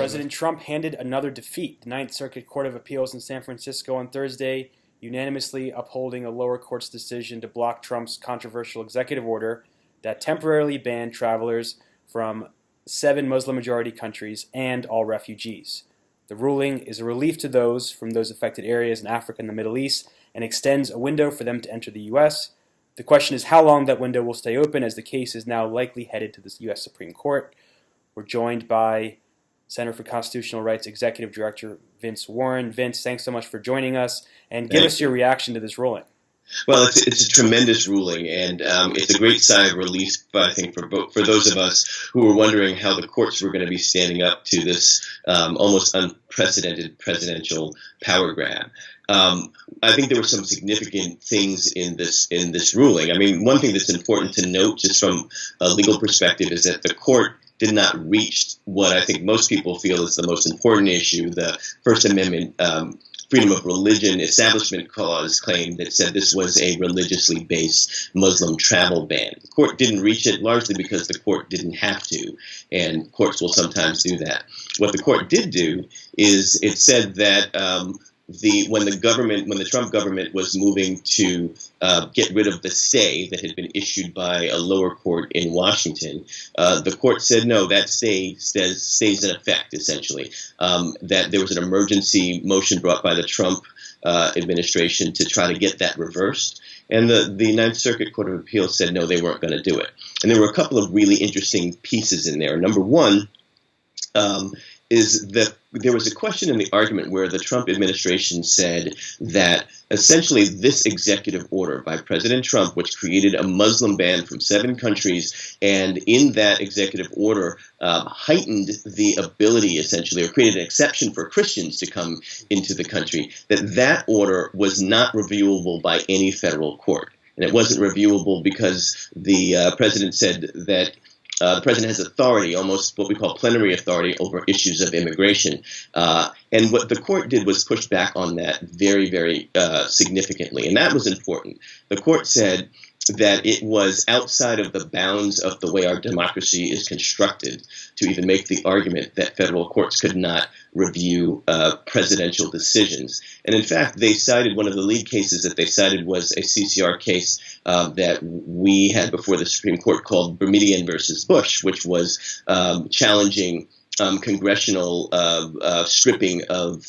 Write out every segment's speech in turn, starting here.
President Trump handed another defeat. The Ninth Circuit Court of Appeals in San Francisco on Thursday unanimously upholding a lower court's decision to block Trump's controversial executive order that temporarily banned travelers from 7 Muslim-majority countries and all refugees. The ruling is a relief to those from those affected areas in Africa and the Middle East and extends a window for them to enter the U.S. The question is how long that window will stay open, as the case is now likely headed to the U.S. Supreme Court. We're joined by Center for Constitutional Rights Executive Director Vince Warren. Vince, thanks so much for joining us, and give us your reaction to this ruling. Well, it's a tremendous ruling, and it's a great sigh of relief, I think, for those of us who were wondering how the courts were going to be standing up to this almost unprecedented presidential power grab. I think there were some significant things in this ruling. I mean, one thing that's important to note, just from a legal perspective, is that the court did not reach what I think most people feel is the most important issue, the First Amendment freedom of religion establishment clause claim that said this was a religiously based Muslim travel ban. The court didn't reach it largely because the court didn't have to, and courts will sometimes do that. What the court did do is it said that when the Trump government was moving to get rid of the stay that had been issued by a lower court in Washington, the court said no, that stay stays in effect, essentially. That there was an emergency motion brought by the Trump administration to try to get that reversed. And the Ninth Circuit Court of Appeals said no, they weren't going to do it. And there were a couple of really interesting pieces in there. Number one, is that there was a question in the argument where the Trump administration said that essentially this executive order by President Trump, which created a Muslim ban from 7 countries, and in that executive order heightened the ability, essentially, or created an exception for Christians to come into the country, that order was not reviewable by any federal court. And it wasn't reviewable because the president said that the president has authority, almost what we call plenary authority, over issues of immigration. And what the court did was push back on that very, very significantly. And that was important. The court said that it was outside of the bounds of the way our democracy is constructed to even make the argument that federal courts could not review presidential decisions. And in fact, they cited, one of the lead cases that they cited was a CCR case that we had before the Supreme Court called Bermudian versus Bush, which was challenging congressional stripping of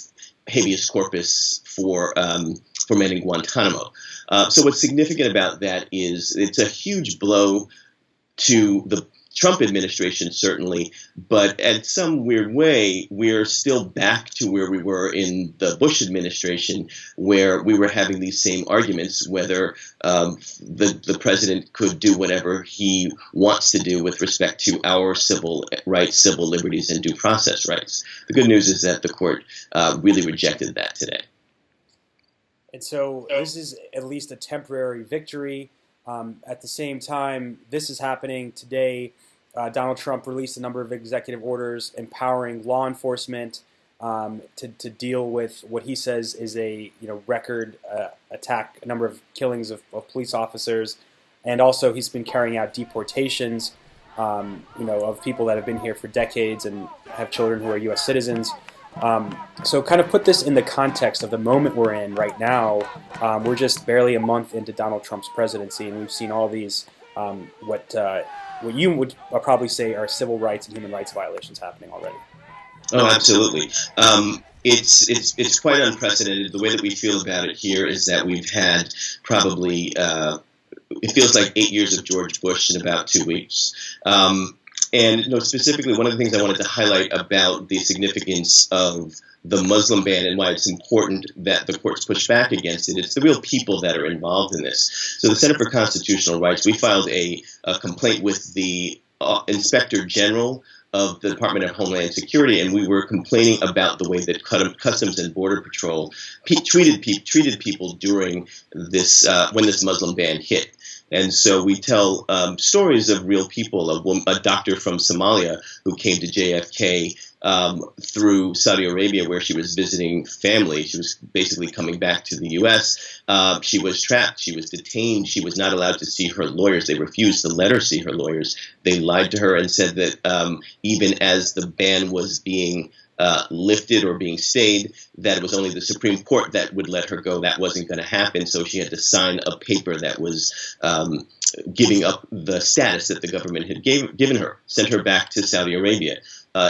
habeas corpus for men in Guantanamo. So what's significant about that is it's a huge blow to the Trump administration, certainly, but in some weird way, we're still back to where we were in the Bush administration, where we were having these same arguments, whether the president could do whatever he wants to do with respect to our civil rights, civil liberties, and due process rights. The good news is that the court really rejected that today. And so this is at least a temporary victory. At the same time, this is happening today. Donald Trump released a number of executive orders empowering law enforcement to deal with what he says is a record attack, a number of killings of police officers, and also he's been carrying out deportations, of people that have been here for decades and have children who are U.S. citizens. So kind of put this in the context of the moment we're in right now. We're just barely a month into Donald Trump's presidency, and we've seen all these what you would probably say are civil rights and human rights violations happening already. Oh, absolutely. It's quite unprecedented. The way that we feel about it here is that we've had probably it feels like 8 years of George Bush in about 2 weeks. And specifically, one of the things I wanted to highlight about the significance of the Muslim ban and why it's important that the courts push back against it, it's the real people that are involved in this. So the Center for Constitutional Rights, we filed a complaint with the Inspector General of the Department of Homeland Security, and we were complaining about the way that Customs and Border Patrol treated people during this when this Muslim ban hit. And so we tell stories of real people, a doctor from Somalia who came to JFK through Saudi Arabia, where she was visiting family. She was basically coming back to the U.S. She was trapped. She was detained. She was not allowed to see her lawyers. They refused to let her see her lawyers. They lied to her and said that even as the ban was being lifted or being stayed, that it was only the Supreme Court that would let her go. That wasn't going to happen, so she had to sign a paper that was giving up the status that the government had given her, sent her back to Saudi Arabia.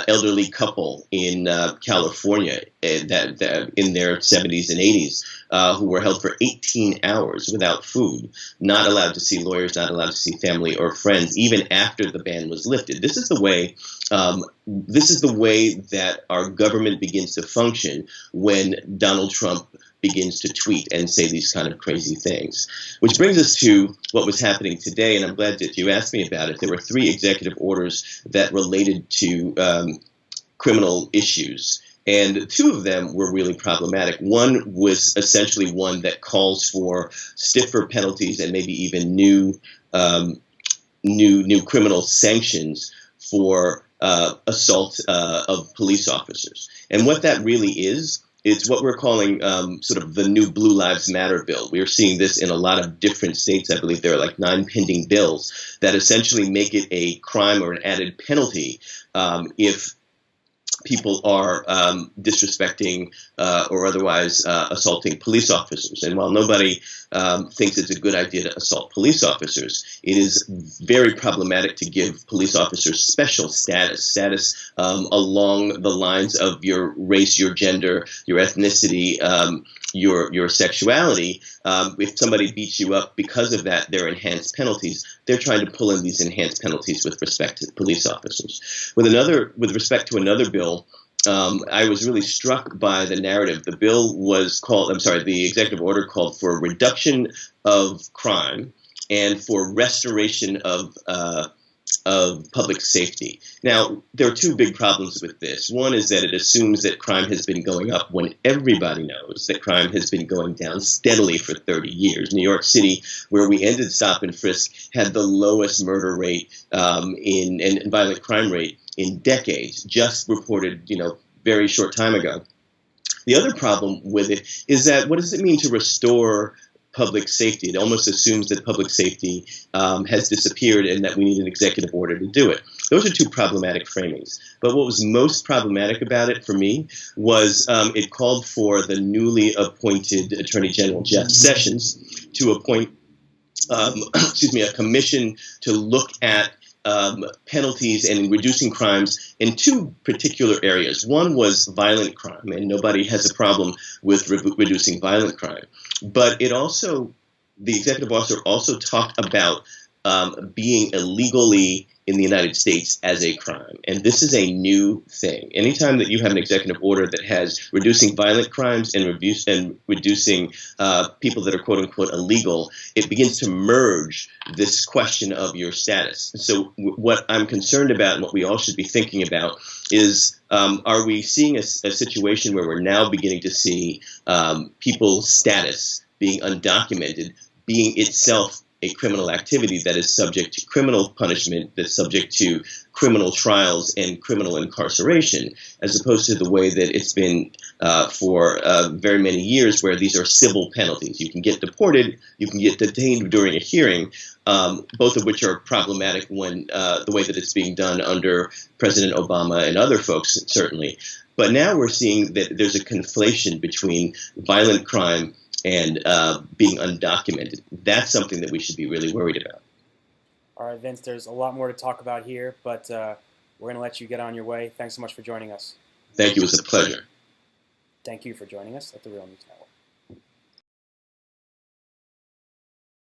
Elderly couple in California that in their 70s and 80s who were held for 18 hours without food, not allowed to see lawyers, not allowed to see family or friends, even after the ban was lifted. This is the way. This is the way that our government begins to function when Donald Trump begins to tweet and say these kind of crazy things. Which brings us to what was happening today, and I'm glad that you asked me about it. There were 3 executive orders that related to criminal issues, and 2 of them were really problematic. One was essentially one that calls for stiffer penalties and maybe even new criminal sanctions for assault of police officers. And what that really is, it's what we're calling sort of the new Blue Lives Matter bill. We are seeing this in a lot of different states. I believe there are like 9 pending bills that essentially make it a crime or an added penalty if people are disrespecting or otherwise assaulting police officers. And while nobody thinks it's a good idea to assault police officers, it is very problematic to give police officers special status along the lines of your race, your gender, your ethnicity, your sexuality. If somebody beats you up because of that, there are enhanced penalties. They're trying to pull in these enhanced penalties with respect to police officers. With respect to another bill, I was really struck by the narrative. The bill was called, the executive order called for a reduction of crime and for restoration of public safety. Now, there are 2 big problems with this. One is that it assumes that crime has been going up when everybody knows that crime has been going down steadily for 30 years. New York City, where we ended stop and frisk, had the lowest murder rate and violent crime rate in decades, just reported, very short time ago. The other problem with it is that what does it mean to restore public safety? It almost assumes that public safety has disappeared and that we need an executive order to do it. Those are 2 problematic framings. But what was most problematic about it for me was it called for the newly appointed Attorney General Jeff Sessions to appoint a commission to look at penalties and reducing crimes in 2 particular areas. One was violent crime, and nobody has a problem with reducing violent crime. But the executive order also talked about being illegally in the United States as a crime. And this is a new thing. Anytime that you have an executive order that has reducing violent crimes and reducing people that are quote unquote illegal, it begins to merge this question of your status. So what I'm concerned about and what we all should be thinking about is, are we seeing a situation where we're now beginning to see people's status being undocumented, being itself a criminal activity that is subject to criminal punishment, that's subject to criminal trials and criminal incarceration, as opposed to the way that it's been for very many years, where these are civil penalties. You can get deported, you can get detained during a hearing, both of which are problematic when the way that it's being done under President Obama and other folks, certainly. But now we're seeing that there's a conflation between violent crime and being undocumented. That's something that we should be really worried about. All right, Vince, there's a lot more to talk about here, but we're going to let you get on your way. Thanks so much for joining us. Thank you. It was a pleasure. Thank you for joining us at the Real News Network.